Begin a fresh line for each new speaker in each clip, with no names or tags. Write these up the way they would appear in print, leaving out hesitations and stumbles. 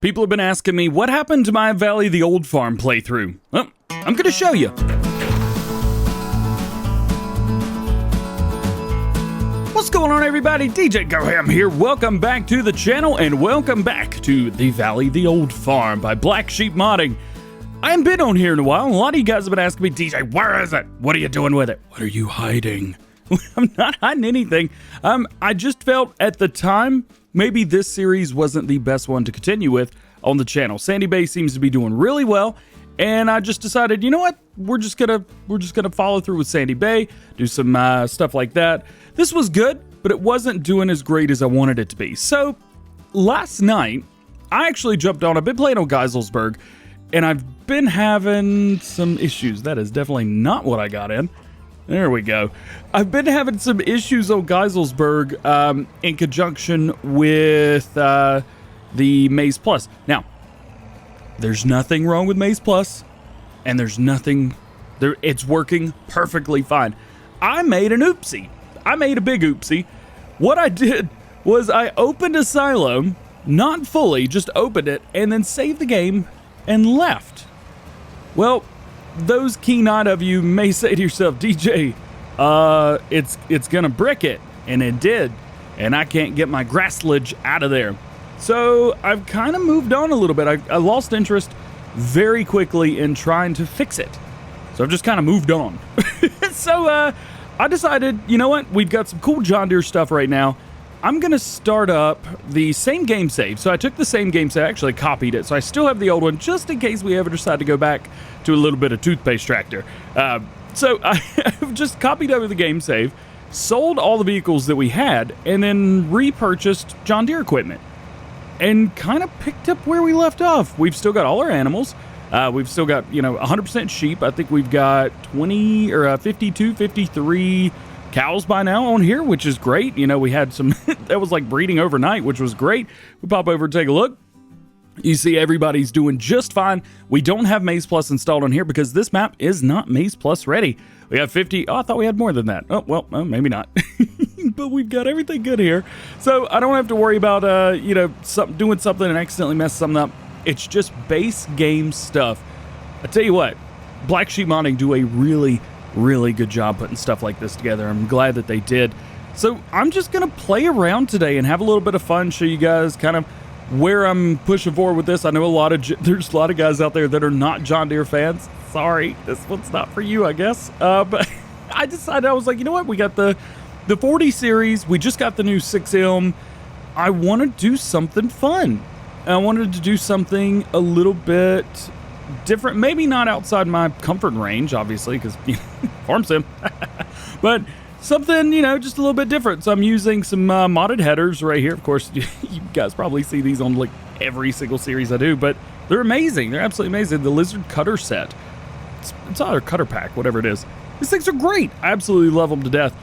People have been asking me, what happened to my Valley the Old Farm playthrough? Well, I'm going to show you. What's going on, everybody? DJ Goham here. Welcome back to the channel, and welcome back to the Valley the Old Farm by Black Sheep Modding. I haven't been on here in a while, and a lot of you guys have been asking me, DJ, where is it? What are you doing with it? What are you hiding? I'm not hiding anything. I just felt at the time, maybe this series wasn't the best one to continue with on the channel. Sandy Bay seems to be doing really well, and I just decided, you know what? We're just gonna follow through with Sandy Bay, do some stuff like that. This was good, but it wasn't doing as great as I wanted it to be. So last night, I actually jumped on. I've been playing on Geiselsberg, and I've been having some issues. That is definitely not what I got in. There we go. I've been having some issues on Geiselsberg in conjunction with the Maze Plus. Now, there's nothing wrong with Maze Plus, and there's nothing there. It's working perfectly fine. I made an oopsie. I made a big oopsie. What I did was I opened a silo, not fully, just opened it, and then saved the game and left. Well, those keen-eyed of you may say to yourself, DJ, it's gonna brick it, and it did, and I can't get my grasslage out of there. So I've kind of moved on a little bit. I lost interest very quickly in trying to fix it. So I've just kind of moved on. So I decided, you know what? We've got some cool John Deere stuff right now. I'm going to start up the same game save. So I took the same game save, I actually copied it. So I still have the old one just in case we ever decide to go back to a little bit of toothpaste tractor. So I've just copied over the game save, sold all the vehicles that we had, and then repurchased John Deere equipment. And kind of picked up where we left off. We've still got all our animals. We've still got, 100% sheep. I think we've got 52, 53 cows by now on here, which is great. We had some that was like breeding overnight, which was great. We pop over and take a look. You see everybody's doing just fine. We don't have Maze Plus installed on here because this map is not Maze Plus ready. We have 50. Oh, I thought we had more than that. Oh, well, maybe not. But we've got everything good here. So I don't have to worry about, doing something and accidentally mess something up. It's just base game stuff. I tell you what, Black Sheep Modding do a really, really good job putting stuff like this together. I'm glad that they did. So I'm just going to play around today and have a little bit of fun, show you guys kind of where I'm pushing forward with this. I know there's a lot of guys out there that are not John Deere fans. Sorry, this one's not for you, I guess. But I decided, I was like, you know what? We got the 40 series. We just got the new 6M. I want to do something fun. I wanted to do something a little bit different. Maybe not outside my comfort range, obviously, because farm sim. But something, just a little bit different. So I'm using some modded headers right here. Of course, you guys probably see these on like every single series I do, but they're amazing. They're absolutely amazing. The Lizard Cutter set. It's either Cutter Pack, whatever it is. These things are great. I absolutely love them to death.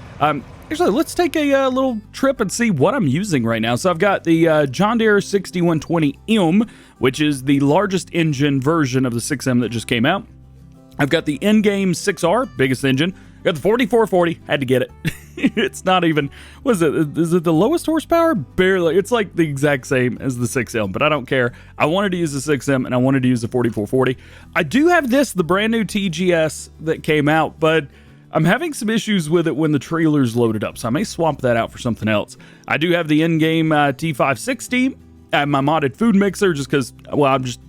Actually, let's take a little trip and see what I'm using right now. So I've got the John Deere 6120M, which is the largest engine version of the 6M that just came out. I've got the in-game 6R, biggest engine. Got the 4440, had to get it. It's not even, what is it? Is it the lowest horsepower? Barely. It's like the exact same as the 6M, but I don't care. I wanted to use the 6M and I wanted to use the 4440. I do have the brand new TGS that came out, but I'm having some issues with it when the trailer's loaded up, so I may swap that out for something else. I do have the in-game T560 and my modded food mixer just because, well, I'm just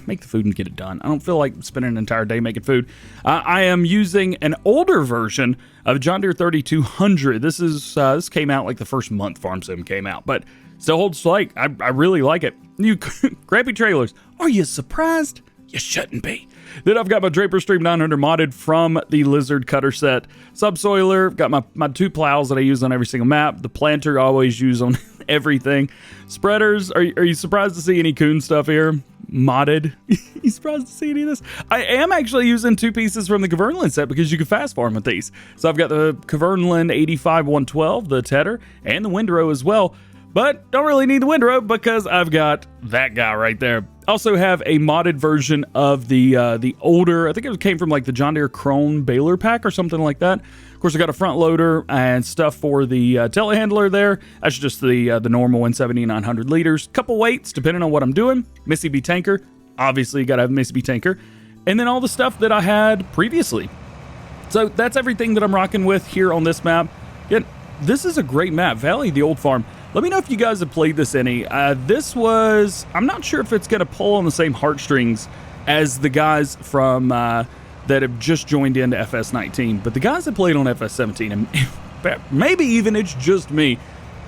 make the food and get it done. I don't feel like spending an entire day making food. I am using an older version of John Deere 3200. This came out like the first month Farm Sim came out, but still holds like. I really like it. New crappy trailers. Are you surprised? You shouldn't be. Then I've got my Draper Stream 900 modded from the Lizard Cutter set. Subsoiler, got my two plows that I use on every single map. The planter I always use on everything. Spreaders, are you surprised to see any coon stuff here? Modded. You surprised to see any of this? I am actually using two pieces from the Kverneland set because you can fast farm with these. So I've got the Kverneland 85112, the Tedder, and the Windrow as well. But don't really need the windrow because I've got that guy right there. Also have a modded version of the older, I think it came from like the John Deere Krone baler pack or something like that. Of course, I got a front loader and stuff for the telehandler there. That's just the normal 170 900 liters. Couple weights depending on what I'm doing. Missy B tanker, obviously you gotta have a Missy B tanker, and then all the stuff that I had previously. So that's everything that I'm rocking with here on this map. Again, this is a great map, Valley of the Old Farm. Let me know if you guys have played this any. This was, I'm not sure if it's going to pull on the same heartstrings as the guys from that have just joined into FS19, but the guys that played on FS17, and maybe even it's just me,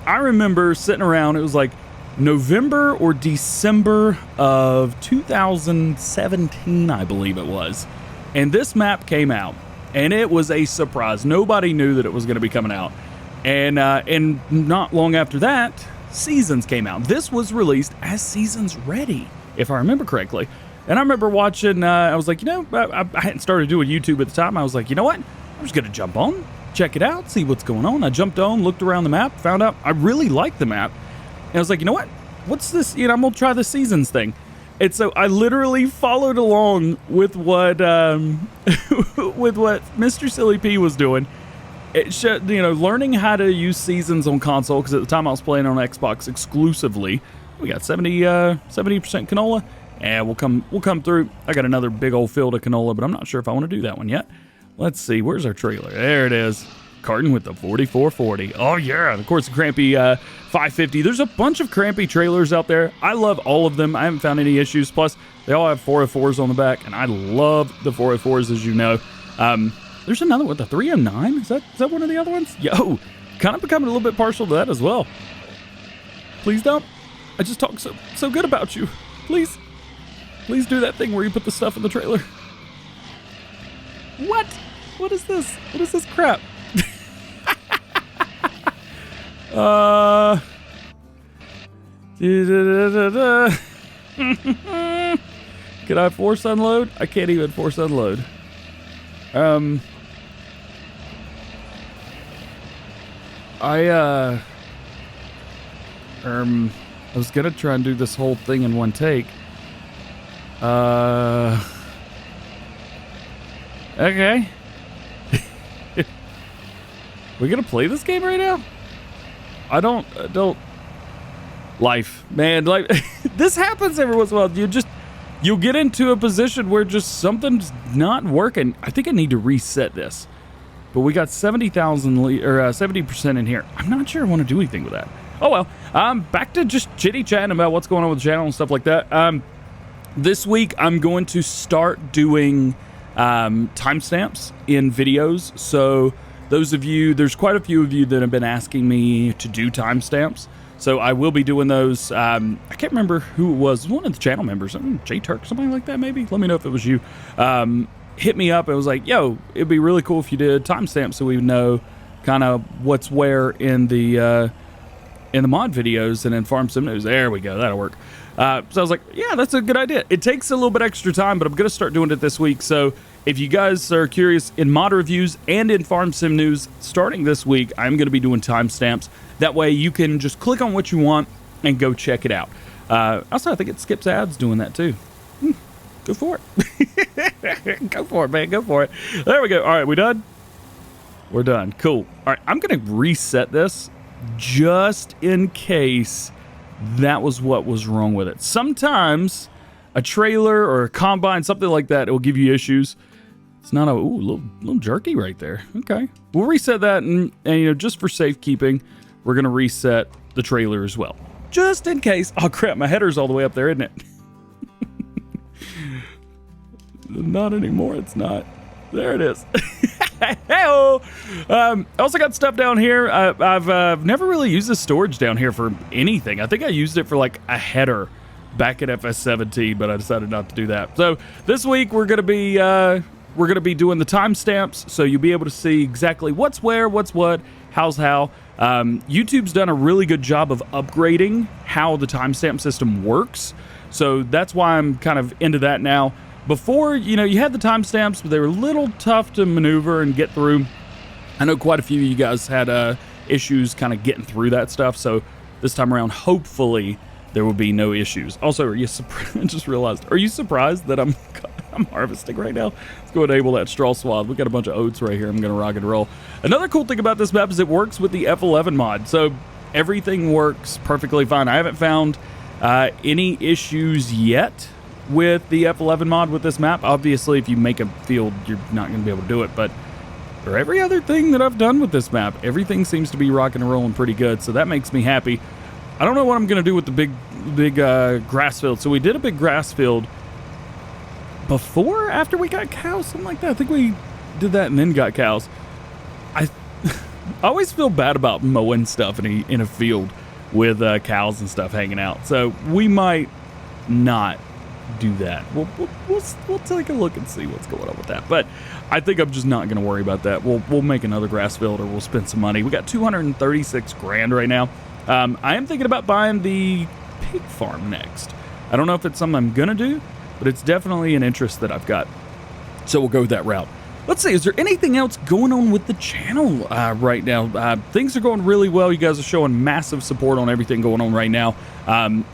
I remember sitting around, it was like November or December of 2017, I believe it was, and this map came out, and it was a surprise. Nobody knew that it was going to be coming out. And not long after that, Seasons came out. This was released as Seasons Ready, if I remember correctly. And I remember watching, I was like, you know, I hadn't started doing YouTube at the time. I was like, you know what? I'm just going to jump on, check it out, see what's going on. I jumped on, looked around the map, found out I really liked the map. And I was like, you know what? What's this? You know, I'm going to try the Seasons thing. And so I literally followed along with what, with what Mr. Silly P was doing. It showed, you know, learning how to use Seasons on console, because at the time I was playing on Xbox exclusively. We got 70% canola, and we'll come through. I got another big old field of canola, but I'm not sure if I want to do that one yet. Let's see, where's our trailer? There it is. Carton with the 4440. Oh yeah, and of course the Crampy 550. There's a bunch of Crampy trailers out there. I love all of them. I haven't found any issues. Plus, they all have 404s on the back, and I love the 404s, as you know. There's another one, the 309. Is that one of the other ones? Yo, kind of becoming a little bit partial to that as well. Please don't. I just talk so good about you. Please do that thing where you put the stuff in the trailer. What? What is this? What is this crap? Can I force unload? I can't even force unload. I was gonna try and do this whole thing in one take. Okay. We gonna play this game right now? I don't life, man, like this happens every once in a while. You'll get into a position where just something's not working. I think I need to reset this. But we got 70,000 or 70% in here. I'm not sure I want to do anything with that. Oh well. Back to just chitty chatting about what's going on with the channel and stuff like that. This week I'm going to start doing timestamps in videos. So those of you, there's quite a few of you that have been asking me to do timestamps. So I will be doing those. I can't remember who it was. One of the channel members, J Turk, something like that maybe. Let me know if it was you. Hit me up and was like, yo, it'd be really cool if you did timestamps so we would know kind of what's where in the mod videos and in Farm Sim News. There we go. That'll work. So I was like, yeah, that's a good idea. It takes a little bit extra time, but I'm going to start doing it this week. So if you guys are curious, in mod reviews and in Farm Sim News, starting this week, I'm going to be doing timestamps. That way you can just click on what you want and go check it out. Also, I think it skips ads doing that too. Go for it. Go for it, man. Go for it. There we go. All right, we done? We're done. Cool. All right, I'm going to reset this just in case that was what was wrong with it. Sometimes a trailer or a combine, something like that, it will give you issues. It's not a little jerky right there. Okay. We'll reset that, and you know, just for safekeeping, we're going to reset the trailer as well. Just in case. Oh, crap. My header's all the way up there, isn't it? Not anymore. It's not. There it is. Hey-oh! I also got stuff down here. I've never really used this storage down here for anything. I think I used it for like a header back at FS17, but I decided not to do that. So this week we're gonna be doing the timestamps, so you'll be able to see exactly what's where, what's what, how's how. YouTube's done a really good job of upgrading how the timestamp system works, so that's why I'm kind of into that now. Before, you know, you had the timestamps, but they were a little tough to maneuver and get through. I know quite a few of you guys had issues kind of getting through that stuff, so this time around, hopefully, there would be no issues. Also, are you I just realized, are you surprised that I'm harvesting right now? Let's go enable that straw swath. We got a bunch of oats right here. I'm gonna rock and roll. Another cool thing about this map is it works with the F11 mod, so everything works perfectly fine. I haven't found any issues yet with the F11 mod with this map. Obviously, if you make a field, you're not gonna be able to do it, but for every other thing that I've done with this map, everything seems to be rocking and rolling pretty good, so that makes me happy. I don't know what I'm gonna do with the big grass field. So we did a big grass field after we got cows, something like that. I think we did that and then got cows. I always feel bad about mowing stuff in a field with cows and stuff hanging out. So we might not do that. We'll take a look and see what's going on with that. But I think I'm just not gonna worry about that. We'll make another grass field or we'll spend some money. We got 236 grand right now. I am thinking about buying the pig farm next. I don't know if it's something I'm gonna do, but it's definitely an interest that I've got. So we'll go that route. Let's see, is there anything else going on with the channel right now? Things are going really well. You guys are showing massive support on everything going on right now.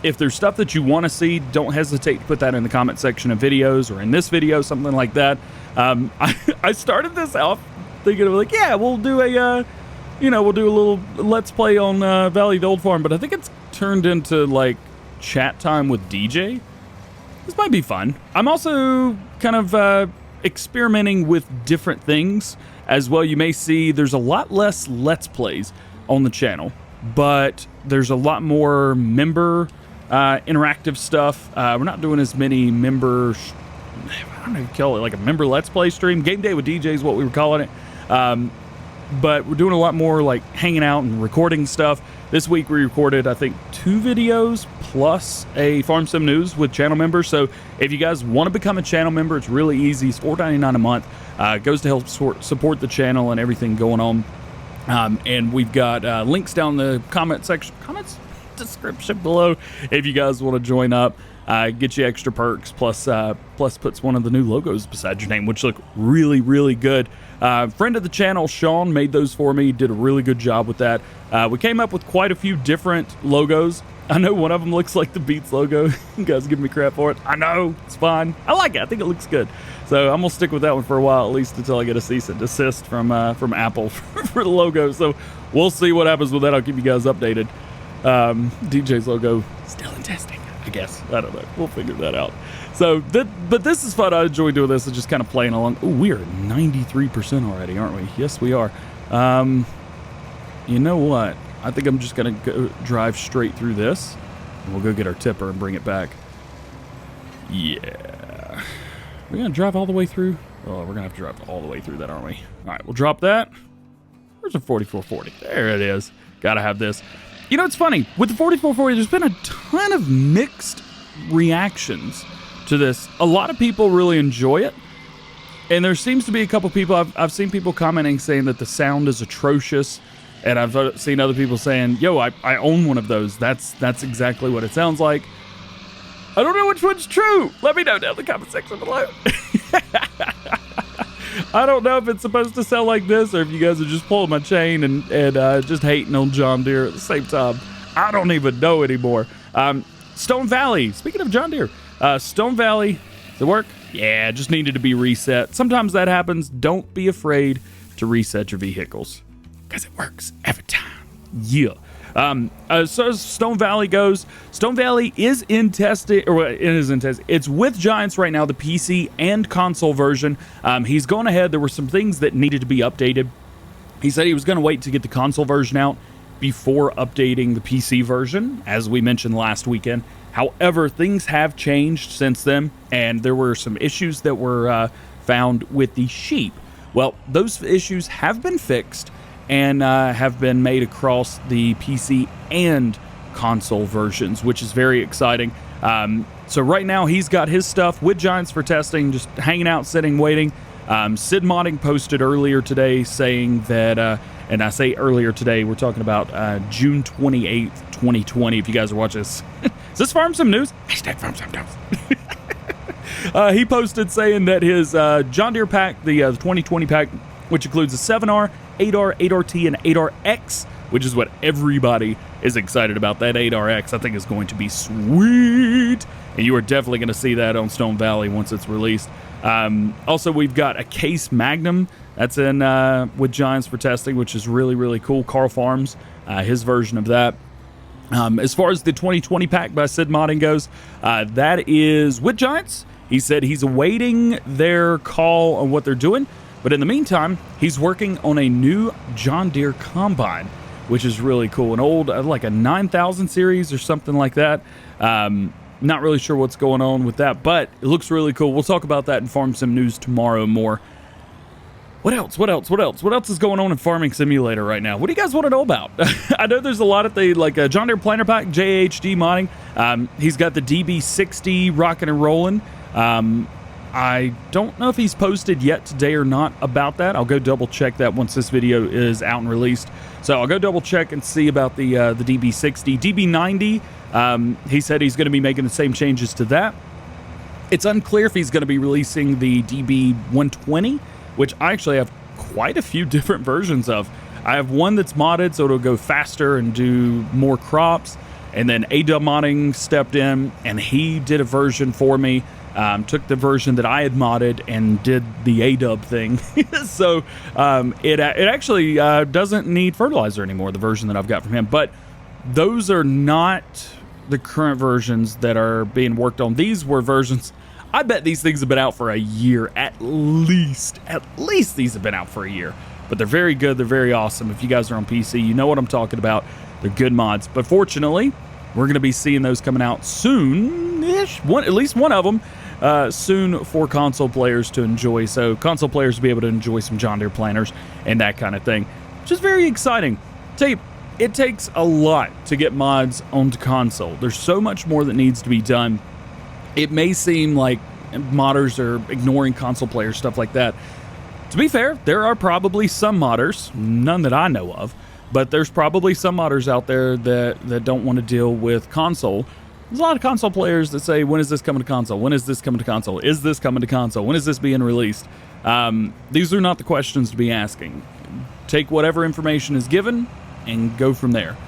If there's stuff that you want to see, don't hesitate to put that in the comment section of videos or in this video, something like that. I started this off thinking of like, yeah, we'll do a we'll do a little let's play on Valley of the Old Farm, but I think it's turned into like chat time with DJ. This might be fun. I'm also kind of experimenting with different things as well. You may see there's a lot less Let's Plays on the channel, but there's a lot more member interactive stuff. We're not doing as many member, I don't know if you call it like a member Let's Play stream. Game Day with DJ is what we were calling it. But we're doing a lot more like hanging out and recording stuff. This week we recorded, I think, 2 videos plus a Farm Sim News with channel members. So if you guys want to become a channel member, it's really easy. It's $4.99 a month. It goes to help support the channel and everything going on. And we've got links down in the comments description below if you guys want to join up. Get you extra perks, plus puts one of the new logos beside your name, which look really, really good. Friend of the channel, Sean, made those for me, did a really good job with that. We came up with quite a few different logos. I know one of them looks like the Beats logo. You guys give me crap for it. I know, it's fine. I like it. I think it looks good. So I'm gonna stick with that one for a while, at least until I get a cease and desist from Apple for the logo. So we'll see what happens with that. I'll keep you guys updated. DJ's logo still in testing, I guess. I don't know. We'll figure that out. So, but this is fun. I enjoy doing this and just kind of playing along. Ooh, we are 93% already, aren't we? Yes, we are. You know what? I think I'm just going to go drive straight through this. And we'll go get our tipper and bring it back. Yeah. We're going to drive all the way through? Oh, we're going to have to drive all the way through that, aren't we? All right, we'll drop that. Where's the 4440? There it is. Got to have this. You know, it's funny. With the 4440, there's been a ton of mixed reactions to this. A lot of people really enjoy it. And there seems to be a couple people, I've seen people commenting saying that the sound is atrocious. And I've seen other people saying, yo, I own one of those. That's exactly what it sounds like. I don't know which one's true. Let me know down in the comment section below. I don't know if it's supposed to sound like this or if you guys are just pulling my chain and just hating on John Deere at the same time. I don't even know anymore. Stone Valley, speaking of John Deere, Stone Valley, does it work? Yeah, just needed to be reset. Sometimes that happens. Don't be afraid to reset your vehicles because it works every time. Yeah. So as Stone Valley goes, Stone Valley is in testing, or it is in testing. It's with Giants right now, the PC and console version. He's gone ahead. There were some things that needed to be updated. He said he was going to wait to get the console version out before updating the PC version, as we mentioned last weekend. However, things have changed since then, and there were some issues that were found with the sheep. Well, those issues have been fixed and have been made across the PC and console versions, which is very exciting. So right now, he's got his stuff with Giants for testing, just hanging out, sitting, waiting. Sid Modding posted earlier today saying that, and I say earlier today, we're talking about June 28th, 2020, if you guys are watching this. Is this Farm Sim News? Hashtag Farm Sim News. He posted saying that his John Deere pack, the 2020 pack, which includes a 7R, 8R, 8RT, and 8RX, which is what everybody is excited about that 8RX. I think is going to be sweet, and you are definitely going to see that on Stone Valley once it's released. Also, we've got a Case Magnum that's in with Giants for testing, which is really, really cool. Carl Farms, his version of that. As far as the 2020 pack by Sid Modding goes, that is with Giants. He said he's awaiting their call on what they're doing, but in the meantime, he's working on a new John Deere combine, which is really cool. An old, like a 9000 series or something like that. Not really sure what's going on with that, but it looks really cool. We'll talk about that in Farm Sim News tomorrow more. What else? What else is going on in Farming Simulator right now? What do you guys want to know about? I know there's a lot of things, like John Deere Planter Pack, JHD modding. He's got the DB60 rocking and rolling. I don't know if he's posted yet today or not about that. I'll go double check that once this video is out and released. So I'll go double check and see about the DB60. DB90, he said he's going to be making the same changes to that. It's unclear if he's going to be releasing the DB120, which I actually have quite a few different versions of. I have one that's modded so it'll go faster and do more crops. And then ADub Modding stepped in and he did a version for me. Took the version that I had modded and did the ADub thing. So it actually doesn't need fertilizer anymore, the version that I've got from him. But those are not the current versions that are being worked on. These were versions, I bet these things have been out for a year at least. At least these have been out for a year. But they're very good. They're very awesome. If you guys are on PC, you know what I'm talking about. They're good mods. But fortunately, we're going to be seeing those coming out soon-ish. At least one of them. Soon for console players to enjoy. So console players will be able to enjoy some John Deere planters and that kind of thing, which is very exciting. Tell you, it takes a lot to get mods onto console. There's so much more that needs to be done. It may seem like modders are ignoring console players, stuff like that. To be fair, there are probably some modders, none that I know of, but there's probably some modders out there that don't want to deal with console. There's a lot of console players that say, when is this coming to console? When is this coming to console? Is this coming to console? When is this being released? These are not the questions to be asking. Take whatever information is given and go from there.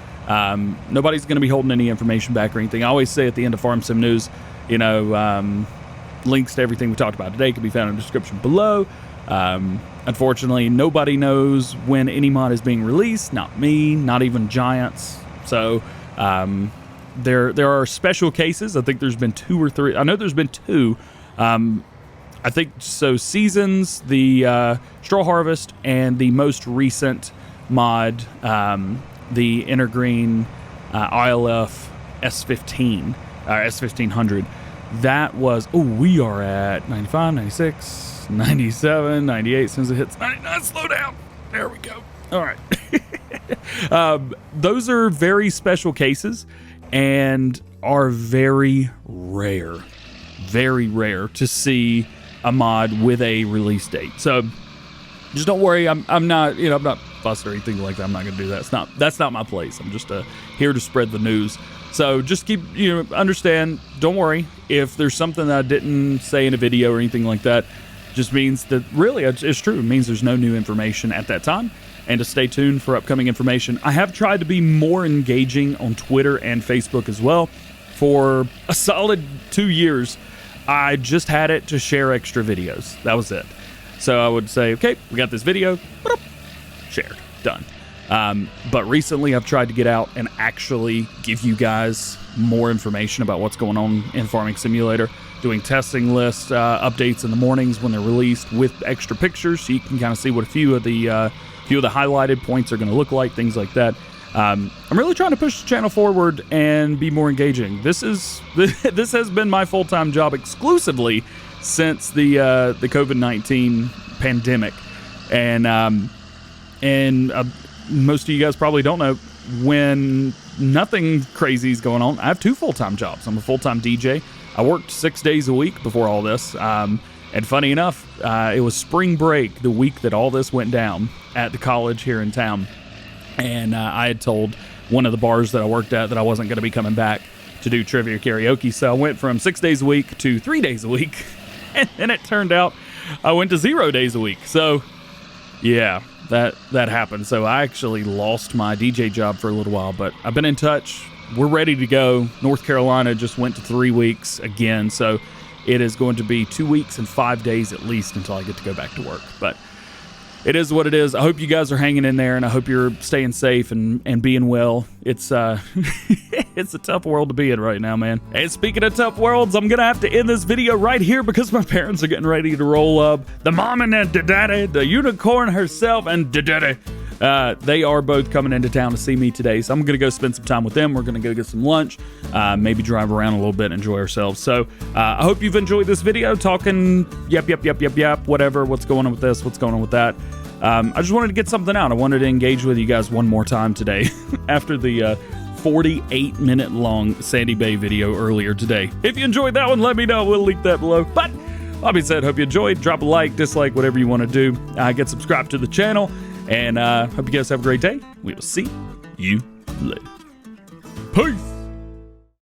Nobody's going to be holding any information back or anything. I always say at the end of Farm Sim News, you know, links to everything we talked about today can be found in the description below. Unfortunately, nobody knows when any mod is being released. Not me, not even Giants. So, there are special cases. I think there's been 2 or 3. I know there's been 2. I think so. Seasons, the Straw Harvest, and the most recent mod, the Intergreen ILF S15, S1500. That was, we are at 95, 96, 97, 98. As soon as it hits 99, slow down. There we go. All right. Those are very special cases and are very rare to see a mod with a release date. So just don't worry. I'm not, I'm not fussed or anything like that. I'm not going to do that. That's not my place. I'm just here to spread the news. So just keep, understand, don't worry if there's something that I didn't say in a video or anything like that. Just means that really it's true. It means there's no new information at that time. And to stay tuned for upcoming information. I have tried to be more engaging on Twitter and Facebook as well. For a solid 2 years, I just had it to share extra videos. That was it. So I would say, okay, we got this video, shared, done. But recently I've tried to get out and actually give you guys more information about what's going on in Farming Simulator, doing testing list updates in the mornings when they're released with extra pictures, so you can kind of see what a few of the highlighted points are going to look like, things like that. I'm really trying to push the channel forward and be more engaging. This has been my full-time job exclusively since the COVID-19 pandemic, and most of you guys probably don't know, when nothing crazy is going on, I have 2 full-time jobs. I'm a full-time DJ. I worked 6 days a week before all this. And funny enough, it was spring break the week that all this went down at the college here in town. And I had told one of the bars that I worked at that I wasn't going to be coming back to do trivia karaoke. So I went from 6 days a week to 3 days a week. And then it turned out I went to 0 days a week. So, yeah, that happened. So I actually lost my DJ job for a little while, but I've been in touch. We're ready to go. North Carolina just went to 3 weeks again, so it is going to be 2 weeks and 5 days at least until I get to go back to work. But it is what it is. I hope you guys are hanging in there, and I hope you're staying safe and being well. It's it's a tough world to be in right now, man. And speaking of tough worlds, I'm gonna have to end this video right here because my parents are getting ready to roll up. The mom and the daddy, the unicorn herself and the daddy. They are both coming into town to see me today, so I'm gonna go spend some time with them. We're gonna go get some lunch, maybe drive around a little bit, enjoy ourselves. So I hope you've enjoyed this video, talking yep, whatever, what's going on with this, what's going on with that. I just wanted to get something out. I wanted to engage with you guys one more time today after the 48-minute long Sandy Bay video earlier today. If you enjoyed that one, let me know. We'll link that below. But that being said, hope you enjoyed. Drop a like, dislike, whatever you want to do. Get subscribed to the channel. And hope you guys have a great day. We will see you later. Peace.